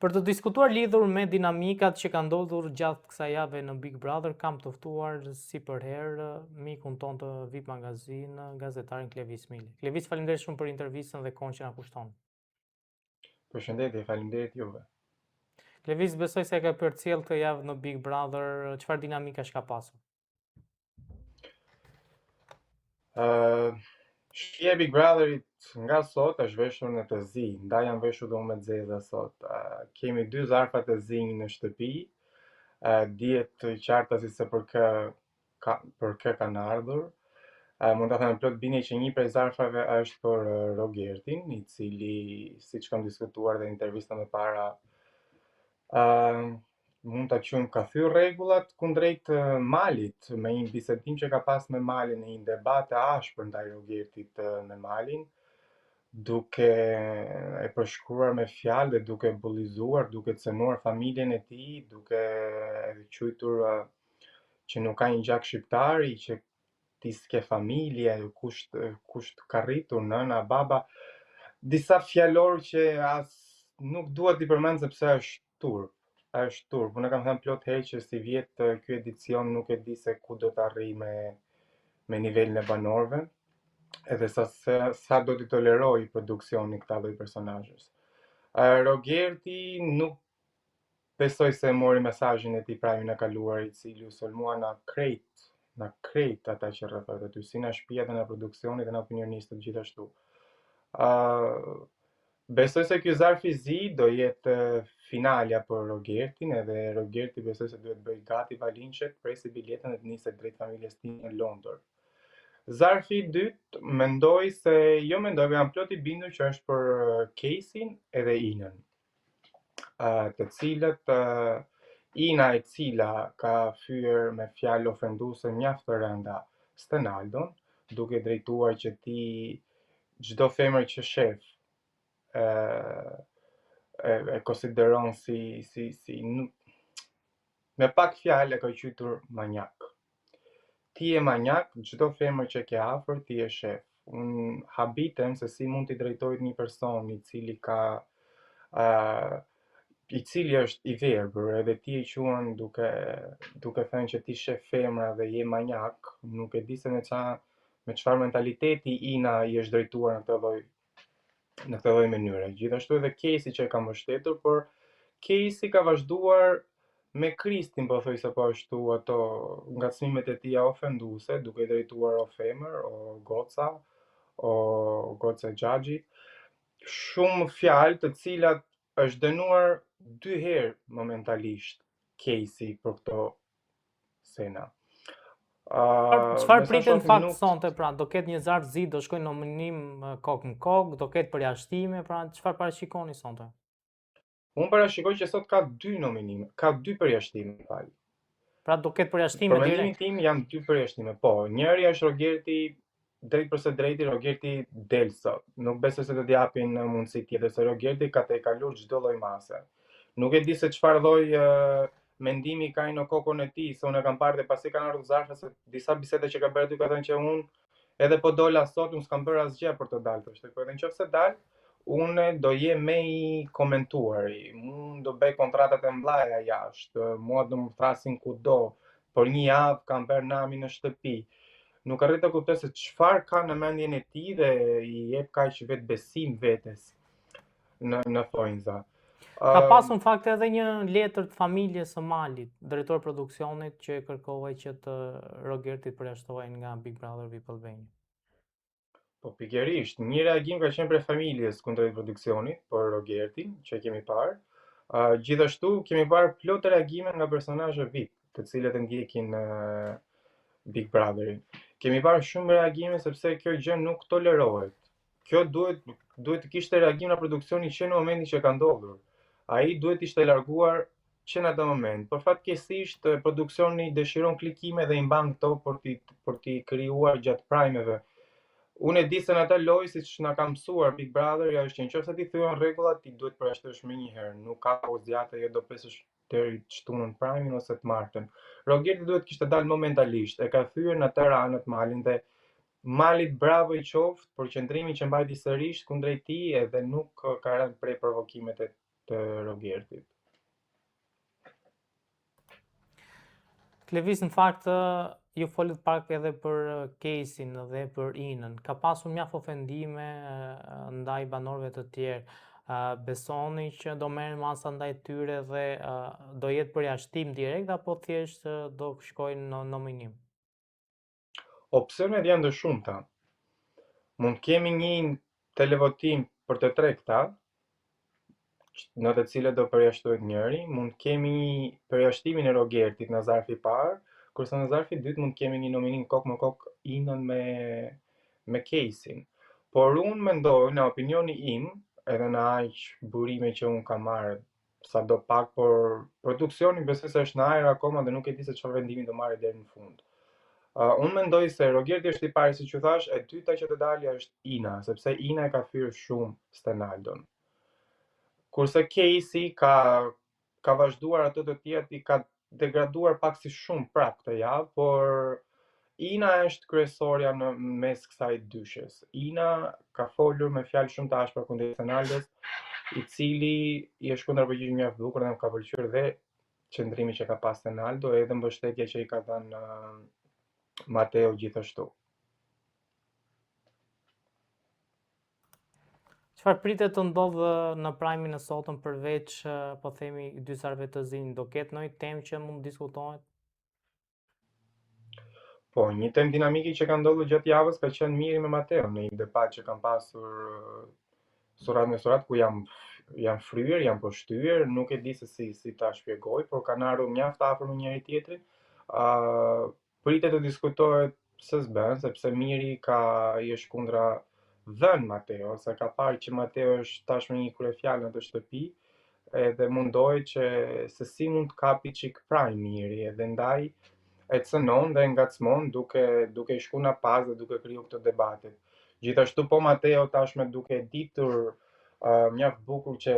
Për të diskutuar lidhur me dinamikat që ka ndodhur gjatë kësaj jave në Big Brother, kam të ftuar si për herë mikun ton të VIP Magazin, gazetarin Klevis Mili. Klevis, faleminderit shumë për intervistën dhe kohën që na kushton. Përshëndetje, faleminderit juve. Klevis, besoj se ka përcjell këtë javë në Big Brother, çfarë dinamikash ka pasur? Shija e Big Brotherit nga sot është veshur në të zi, nda janë veshur dhe unë me zeza sot. Kemi 2 zarfa të zi në shtëpi, dihet të qarta si se për kë kanë ardhur. Mund të them plot bini që një prej zarfave është për Rogertin, i cili, siç kam diskutuar dhe në intervistën e para, mund ta quajmë ka thyrë rregullat kundrejt Malit, me një bisedim që ka pas me Malin, në një debat të ashpër ndaj Rogertit me Malin, duke e përshkruar me fjalë dhe duke bullizuar, duke cënuar familjen e tij, duke e quajtur që nuk ka një gjak shqiptari, që ti s'ke familje, kush ka rritur, nëna, baba, disa fjalor që as nuk dua t'i përmend sepse është turp. Unë kam thënë plot herë që si vjet ky edicion nuk e di se ku do të arrijë me nivelin e banorëve, edhe sa do t'i toleroj produksioni këta lloj personazhesh. Rogerti nuk besoj se mori mesazhin e tij prajmin e kaluar, i cili u sulmua na krejt ata që rrethojnë aty, si nga shtëpia dhe nga produksioni dhe nga opinionistët gjithashtu. Besoj se ky zarf i zi do jetë finalja për Rogertin, edhe Rogerti besoj se duhet bëj gati valincet, presi biletën dhe të niset drejt familjes tij në Londër. Zarfi i dytë, jam plot i bindur që është për Kesin edhe Inën, të cilët Ina, e cila ka fyer me fjalë ofenduese mjaft të rënda Stenaldon, duke drejtuar që ti çdo femër që shef e konsideron si me pak fjalë e ka quajtur manjak. Ti je manjak, çdo femër që ke afër ti je shef. Unë habitem se si mund t'i drejtojt një person i cili është i verbër, edhe ti e quan duke thënë që ti shef femra dhe je manjak, nuk e di se me çfarë mentaliteti Ina i është drejtuar në këtë lloj mënyre. Gjithashtu edhe Kesi që e ka mbështetur, por Kesi ka vazhduar me Kristin, po thoj se po ashtu ato ngacmimet e tija ofenduese, duke drejtuar o femër, o goca Xhaxhit, shumë fjalë të cilat është dënuar 2 herë momentalisht Kesi për këto sena. Çfarë pritet në fakt sonte, pra do ketë një zarf zi, do shkojnë nominim kokë në kokë, do ketë përjashtime, pra çfarë parashikoni sonte? Unë parashikoj që sot ka 2 nominime, ka 2 përjashtime, fal. Pra do ketë përjashtime direkt. Për mendimin tim janë 2 përjashtime, po. Njëri është Rogerti, drejt përse drejti Rogerti del sot. Nuk besoj se do t'i japin mundësi tjetër, se Rogerti ka tejkalur çdo lloj mase. Nuk e di se çfarë lloj mendimi ka në kokën e tij, se unë e kam parë dhe pasi kanë ardhur zarfa, se disa biseda që ka bërë aty ka thënë që unë edhe po dola sot, unë s'kam bërë asgjë për të dalë, thoshte. Po edhe nëse dal, unë do jem me i komentuari, unë do bëj kontratat e mbllaja jashtë, mua do më thrasin kudo, por një javë kam bërë nami në shtëpi. Nuk arrit të kuptoj se çfarë ka në mendjen e tij dhe i jep kaq vetë besim vetes në thonjza. Ka pasur në fakt edhe një letër të familjes së Malit, drejtor produksionit, që kërkohej që të Rogertit përjashtohej nga Big Brother VIP Albania. Po pikërisht, një reagim ka qenë prej familjes kundrejt produksionit për Rogertin, që kemi parë. Gjithashtu kemi parë plot reagime nga personazhe VIP, të cilët e ndjekin Big Brotherin. Kemi parë shumë reagime sepse kjo gjë nuk tolerohet. Kjo duhet të kishte reagim nga produksioni që në momentin që ka ndodhur. Ai duhet ishte larguar që në atë moment. Por fatkeqësisht produksioni dëshiron klikime dhe i mban këto për t'i krijuar gjatë prajmeve. Unë e di se në atë lojë, siç na ka mësuar Big Brother, ja është që nëse ti thyen rregullat, ti duhet përjashtosh më një herë. Nuk ka zgjatë, jo do pesësh deri shtunën prajmin ose të martën. Rogerti duhet kishte dalë momentalisht. E ka thyer në të ranët Malin dhe Malit bravo i qoftë për qëndrimin që mbajti sërish kundrejt tij, edhe nuk ka rënë prej provokimet të Rogertit. Klevis, në fakt, ju folët pak edhe për Kesin dhe për Inën. Ka pasur mjaft ofendime ndaj banorëve të tjerë. Besoni që do merren masa ndaj tyre dhe do jetë përjashtim direkt apo thjesht do shkojnë në nominim? Opsionet janë të shumta. Mund kemi një televotim për të tre këta, në të cilët do përjashtohet njëri, mund kemi përjashtimin e Rogertit në zarfi parë, kurse në zarfi dytë mund kemi një nominim kokë më kokë Inën me Kesin. Por unë mendoj, në opinioni im, edhe në aq burime që unë kam marrë sa do pak, por produksioni besoj se është në ajër akoma dhe nuk e di se çfarë vendimi do marrë deri në fund. Unë mendoj se Rogerti është i pari, siç u thash, e dyta që të dalë është Ina, sepse Ina e ka thyrë shumë Stenaldon. Kurse Casey ka vazhduar ato të tjerat, i ka degraduar pak si shumë prap këtë javë, por Ina është kryesorja në mes kësaj dyshes. Ina ka folur me fjalë shumë të ashpra kundër Stenaldos, i cili i është kundërpërgjigj mjaft bukur dhe më ka pëlqyer dhe qëndrimi që ka pas Stenaldo, edhe mbështetja që i ka dhënë Mateo gjithashtu. Çfarë pritet të ndodhë në Prime-in e sotëm përveç, po themi, dysarve të zinj? Do ketë ndonjë temë që mund diskutohet? Po, një temë dinamike që ka ndodhur gjatë javës ka qenë Miri me Mateo në një debat që kanë pasur surat me surat, ku jam fryer, jam poshtyer, nuk e di se si ta shpjegoj, por kanë ardhur mjaft afër me njëri tjetrin. Pritet të diskutohet se s'bën, sepse Miri i është kundra dhën Mateo, se ka parë që Mateo është tashmë një kryefjalë në të shtëpi, edhe mundohet që se si mund të kapi çik Prime Miri, edhe ndaj e cënon dhe ngacmon duke i shku në pas dhe duke kriju këtë debatet. Gjithashtu po Mateo tashme duke ditur mjaft bukur që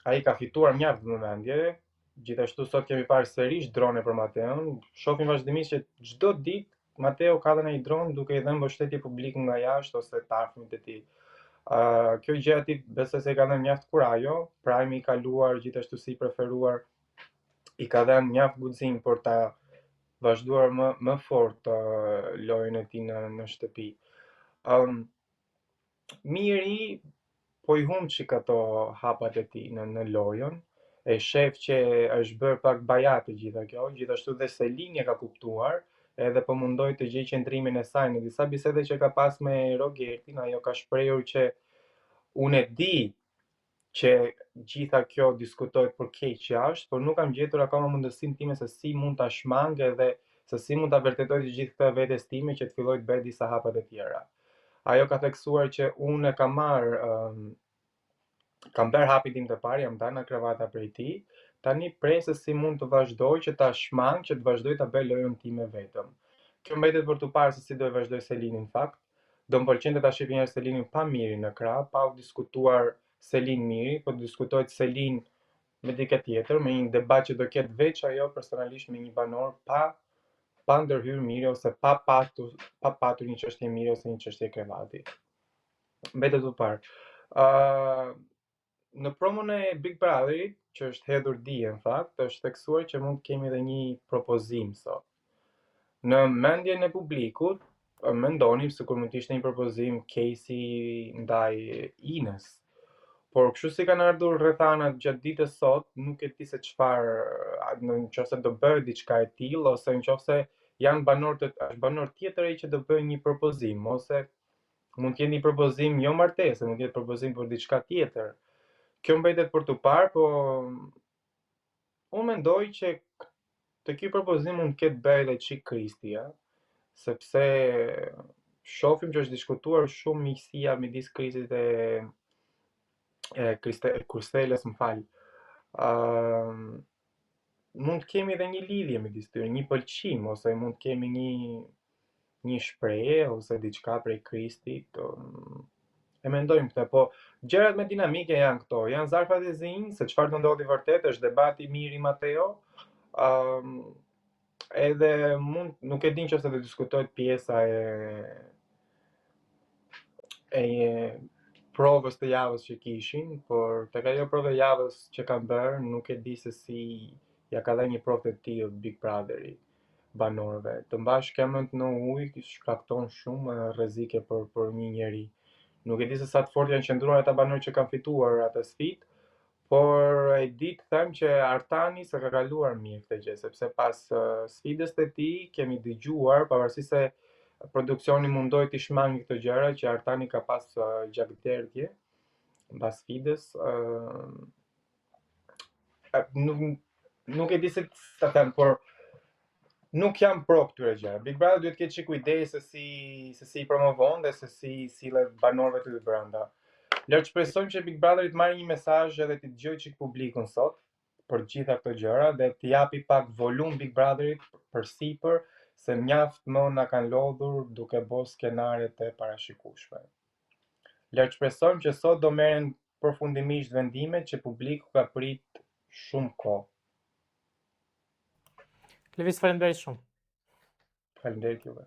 ai ka fituar mjaft vëmendje. Gjithashtu sot kemi parë sërish drone për Mateon. Shohim vazhdimisht që çdo ditë Mateo ka dhënë një dron duke i dhënë mbështetje publiku nga jashtë ose të afërmit e tij. Kjo gjë aty besoj se ka dhënë mjaft kurajo. Prime i kaluar gjithashtu si i preferuar i ka dhënë mjaft guxim për ta vazhduar më fort lojën e tij në shtëpi. Miri po i humb çik ato hapat e tij në lojën. E shef që është bërë pak bajate gjitha kjo, gjithashtu dhe Selini e ka kuptuar, edhe po mundoi të gjejë qendrimin e saj në disa bisede që ka pas me Rogertin. Ajo ka shprehur që unë e di që gjitha kjo diskutohet për keq jashtë, por nuk kam gjetur akoma mundësinë time se si mund ta shmang edhe se si mund ta vërtetoj të gjithë këtë vetes time që të filloj të bëj disa hapa të tjera. Ajo ka theksuar që unë kam bërë hapin tim të parë, jam dalë nga kravata prej tij. Tani prej se si mund të vazhdoj që ta shmang, që të vazhdoj ta bëj lojën time vetëm. Kjo mbetet për tu parë se si do e vazhdoj Selinin në fakt. Do më pëlqente ta shihja një Selinin pa Miri në krah, pa u diskutuar Selin Miri, po diskutohet Selin me dikë tjetër, me një debat që do ketë veç ajo personalisht me një banor pa ndërhyrë Miri ose pa patur një çështje Miri ose një çështje krevati. Mbetet të parë. Në promon e Big Brotherit, që është hedhur dije në fakt, është theksuar që mund të kemi edhe një propozim sot. Në mendjen e publikut, mendonim sikur mund të ishte një propozim Casey ndaj Inës. Por kështu si kanë ardhur rrethanat gjatë ditës sot, nuk e di se çfarë, nëse do bëhet diçka e tillë ose nëse janë banor tjetër ai që do bëjë një propozim, ose mund të jetë një propozim jo martese, mund të jetë propozim për diçka tjetër. Kjo mbetet për të parë, po unë mendoj që të ky propozim mund të ketë bërë edhe çik Kristi, sepse shohim që është diskutuar shumë miqësia midis Kristit e Kurseles, më fal. Mund të kemi edhe një lidhje midis tyre, një pëlqim, ose mund të kemi një shprehje ose diçka prej Kristit. E mendojmë këtë, po gjërat më dinamike janë këto, janë zarfat e zinj, se çfarë do ndodhi vërtet është debati Miri Mateo. Edhe nuk e di nëse do diskutohet pjesa e provës të javës që kishin, por tek ajo provë e javës që kanë bërë, nuk e di se si ja ka dhënë një provë të tillë Big Brotheri banorëve. Të mbash kemën në ujë shkakton shumë rrezike për një njeri. Nuk e di se sa të fort janë qëndruar ata banorë që kanë fituar atë sfidë, por e di të them që Artani s'e ka kaluar mirë këtë gjë, sepse pas sfidës të tij kemi dëgjuar, pavarësisht se produksioni mundoi të shmangi këto gjëra, që Artani ka pas gjakderdhje mbas sfidës. Nuk e di se ta them, por nuk jam pro këtyre gjëra. Big Brother duhet të ketë çik kujdes se si i promovon dhe se si sillet banorëve të brenda. Le të shpresojmë që Big Brother të marrë një mesazh edhe të dëgjojë çik publikun sot për të gjitha këto gjëra dhe të japi pak volum Big Brotherit përsipër, se mjaft më na kanë lodhur duke bërë skenare të parashikueshme. Le të shpresojmë që sot do merren përfundimisht vendimet që publiku ka prit shumë kohë. Lëviz, faleminderit shumë. Faleminderit juve.